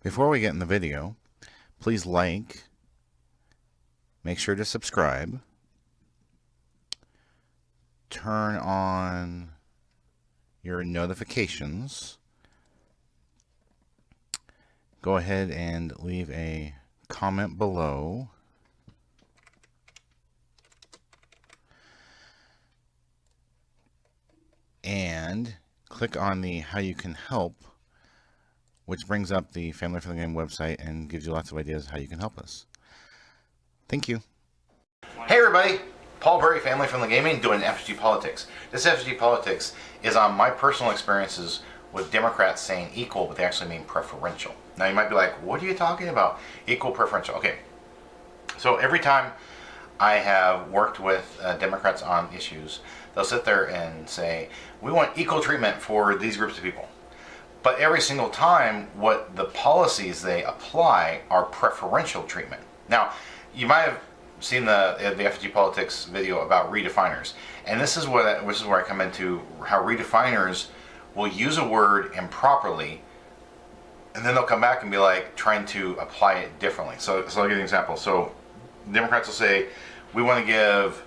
Before we get in the video, please like, make sure to subscribe, turn on your notifications, go ahead and leave a comment below, and click on the How You Can Help, which brings up the Family Friendly Game website and gives you lots of ideas how you can help us. Thank you. Hey everybody, Paul Berry, Family Friendly Gaming, doing FFG Politics. This FFG Politics is on my personal experiences with Democrats saying equal, but they actually mean preferential. Now you might be like, what are you talking about? Equal, preferential. Okay, so every time I have worked with Democrats on issues, they'll sit there and say, we want equal treatment for these groups of people. But every single time, what the policies they apply are preferential treatment. Now, you might have seen the FFG Politics video about redefiners, and this is where I come into how redefiners will use a word improperly, and then they'll come back and be like trying to apply it differently. So I'll give you an example. So Democrats will say, we want to give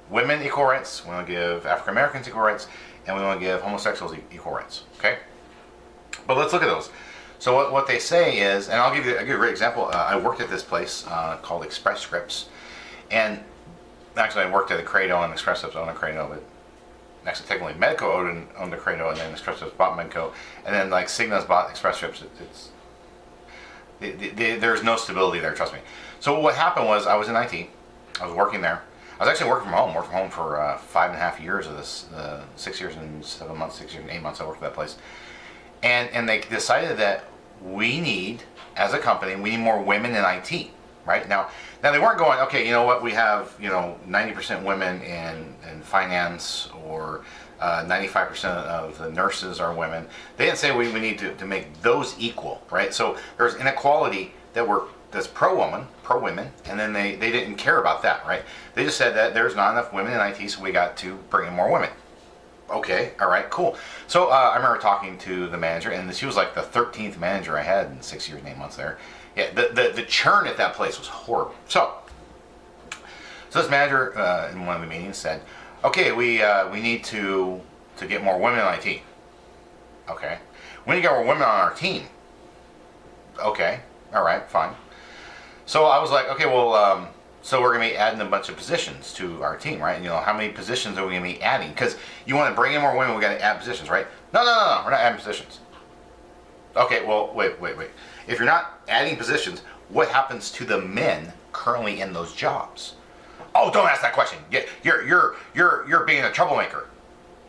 women equal rights, we want to give African Americans equal rights, and we want to give homosexuals equal rights. Okay? But let's look at those. So what they say is, and I'll give you a great example. I worked at this place called Express Scripts, and actually I worked at a Credo, and Express Scripts owned a Credo, but actually technically Medco owned a Credo, and then Express Scripts bought Medco, and then like Cigna's bought Express Scripts. There's no stability there, trust me. So what happened was, I was in IT, I was working there. I was actually working from home. Worked from home for 5.5 years of this, 6 years and 7 months, 6 years and 8 months I worked at that place. And they decided that we need, as a company, we need more women in IT, right? Now they weren't going, okay, you know what, we have, 90% women in finance, or 95% of the nurses are women. They didn't say we need to make those equal, right? So there's inequality that's pro-women, and then they didn't care about that, right? They just said that there's not enough women in IT, so we got to bring in more women. Okay, all right, cool. So I remember talking to the manager, and she was like the 13th manager I had in 6 years and 8 months there. Yeah, the churn at that place was horrible. So this manager in one of the meetings said, okay, we need to get more women in IT. Okay. We need to get more women on our team. Okay, all right, fine. So I was like, okay, well, so we're going to be adding a bunch of positions to our team, right? And how many positions are we going to be adding? Because you want to bring in more women, we got to add positions, right? No, we're not adding positions. Okay, well, wait. If you're not adding positions, what happens to the men currently in those jobs? Oh, don't ask that question. You're being a troublemaker.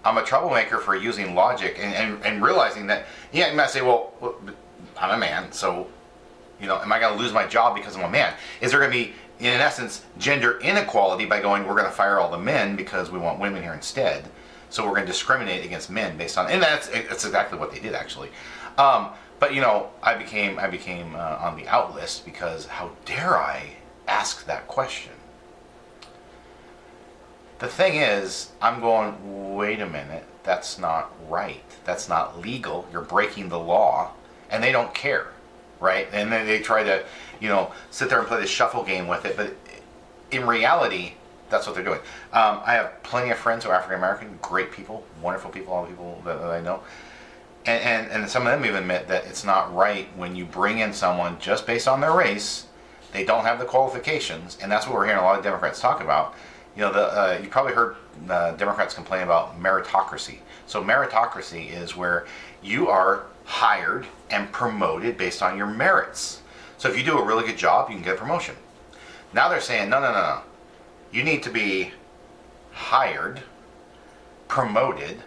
I'm a troublemaker for using logic and realizing that, you might say, well, I'm a man, so, am I going to lose my job because I'm a man? Is there going to be, in essence, gender inequality by going, we're going to fire all the men because we want women here instead, so we're going to discriminate against men based on, and that's exactly what they did, actually. But I became on the out list because how dare I ask that question? The thing is, I'm going, wait a minute, that's not right. That's not legal. You're breaking the law, and they don't care. Right? And then they try to, sit there and play this shuffle game with it. But in reality, that's what they're doing. I have plenty of friends who are African American, great people, wonderful people, all the people that I know. And some of them even admit that it's not right when you bring in someone just based on their race, they don't have the qualifications, and that's what we're hearing a lot of Democrats talk about. You probably heard Democrats complain about meritocracy. So meritocracy is where you are hired and promoted based on your merits. So if you do a really good job, you can get a promotion. Now they're saying, no. You need to be hired, promoted,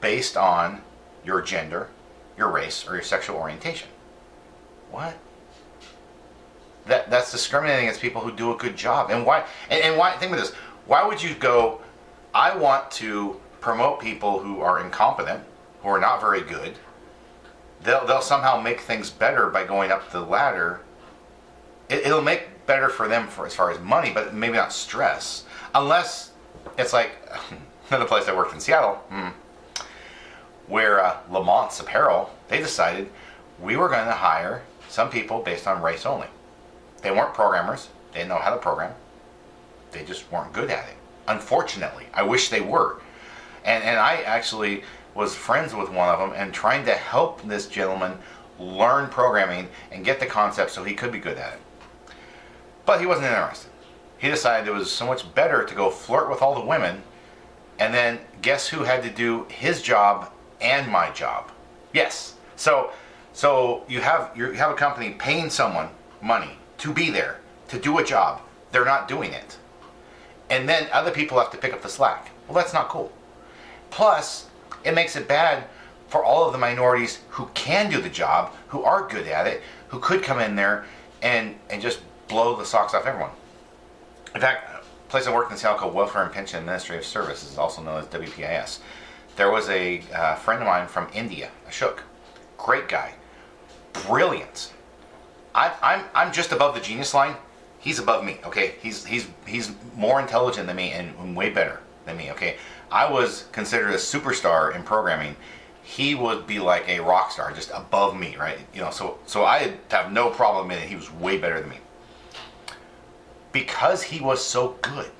based on your gender, your race, or your sexual orientation. What? That's discriminating against people who do a good job. And why? And why? Think of this. Why would you go, I want to promote people who are incompetent, who are not very good. They'll somehow make things better by going up the ladder. It'll make better for them as far as money, but maybe not stress. Unless it's like another place I worked in Seattle, where Lamont's Apparel, they decided we were going to hire some people based on race only. They weren't programmers. They didn't know how to program. They just weren't good at it. Unfortunately, I wish they were. And I actually was friends with one of them and trying to help this gentleman learn programming and get the concept so he could be good at it. But he wasn't interested. He decided it was so much better to go flirt with all the women, and then guess who had to do his job and my job? Yes. So you have a company paying someone money to be there, to do a job. They're not doing it. And then other people have to pick up the slack. Well, that's not cool. Plus, it makes it bad for all of the minorities who can do the job, who are good at it, who could come in there and just blow the socks off everyone. In fact, a place I worked in Seattle called Welfare and Pension Administrative Services, also known as WPIS. There was a friend of mine from India, Ashok. Great guy. Brilliant. I'm just above the genius line. He's above me, okay? He's more intelligent than me and way better than me, okay? I was considered a superstar in programming. He would be like a rock star, just above me, right? So I have no problem in it. He was way better than me. Because he was so good,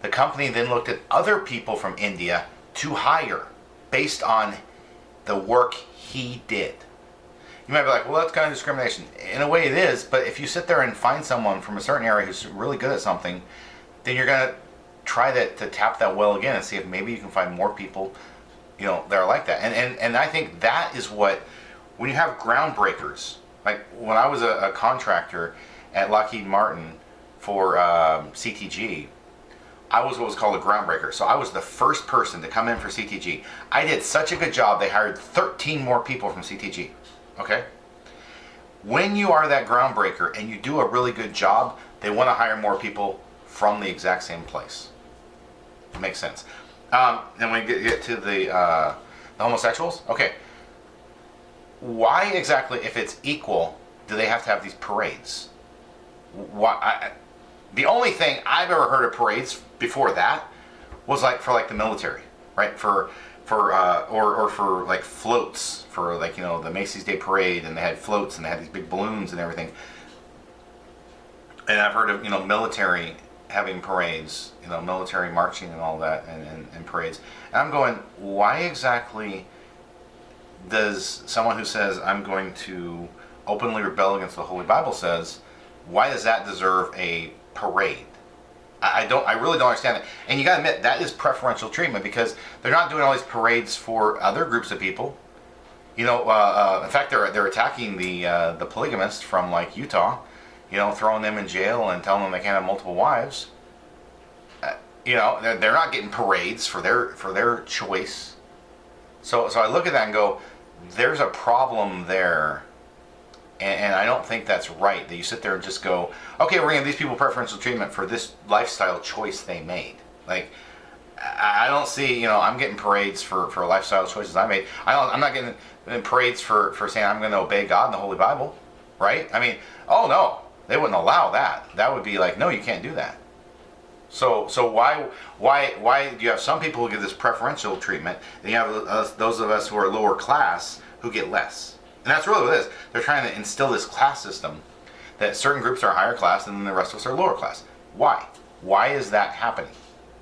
the company then looked at other people from India to hire based on the work he did. You might be like, well, that's kind of discrimination. In a way it is, but if you sit there and find someone from a certain area who's really good at something, then you're going to try to tap that well again and see if maybe you can find more people, that are like that. And I think that is what, when you have groundbreakers, like when I was a contractor at Lockheed Martin for CTG, I was what was called a groundbreaker. So I was the first person to come in for CTG. I did such a good job, they hired 13 more people from CTG. Okay? When you are that groundbreaker and you do a really good job, they want to hire more people from the exact same place. It makes sense. Then we get to the homosexuals. Okay. Why exactly, if it's equal, do they have to have these parades? The only thing I've ever heard of parades before that was for the military, right? Or for like floats for the Macy's Day Parade, and they had floats and they had these big balloons and everything. And I've heard of military having parades, military marching and all that, and parades. And I'm going, why exactly does someone who says I'm going to openly rebel against the Holy Bible says, why does that deserve a parade? I really don't understand it. And you gotta admit, that is preferential treatment, because they're not doing all these parades for other groups of people. In fact, they're attacking the polygamists from Utah, throwing them in jail and telling them they can't have multiple wives. They're not getting parades for their choice. So I look at that and go, there's a problem there. And I don't think that's right, that you sit there and just go, okay, we're going to give these people preferential treatment for this lifestyle choice they made. I don't see, I'm getting parades for lifestyle choices I made. I'm not getting parades for saying I'm going to obey God and the Holy Bible, right? I mean, oh no, they wouldn't allow that. That would be like, no, you can't do that. So why do you have some people who give this preferential treatment, and you have those of us who are lower class who get less? And that's really what it is. They're trying to instill this class system that certain groups are higher class and then the rest of us are lower class. Why? Why is that happening?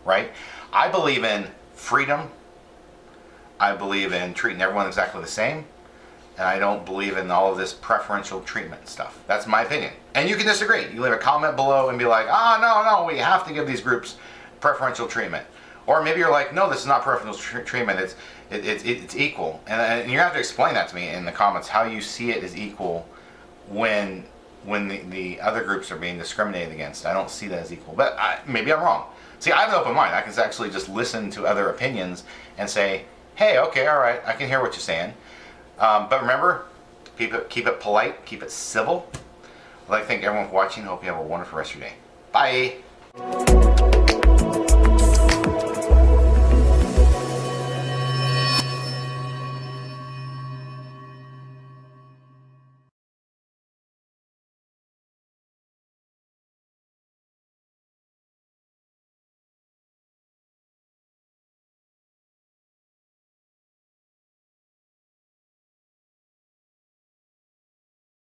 Right? I believe in freedom. I believe in treating everyone exactly the same. And I don't believe in all of this preferential treatment stuff. That's my opinion. And you can disagree. You leave a comment below and be like, no, we have to give these groups preferential treatment. Or maybe you're like, no, this is not preferential treatment. It's equal. And you have to explain that to me in the comments, how you see it as equal when the other groups are being discriminated against. I don't see that as equal. But maybe I'm wrong. See, I have an open mind. I can actually just listen to other opinions and say, hey, okay, all right, I can hear what you're saying. But remember, keep it polite, keep it civil. I'd like to thank everyone for watching. Hope you have a wonderful rest of your day. Bye.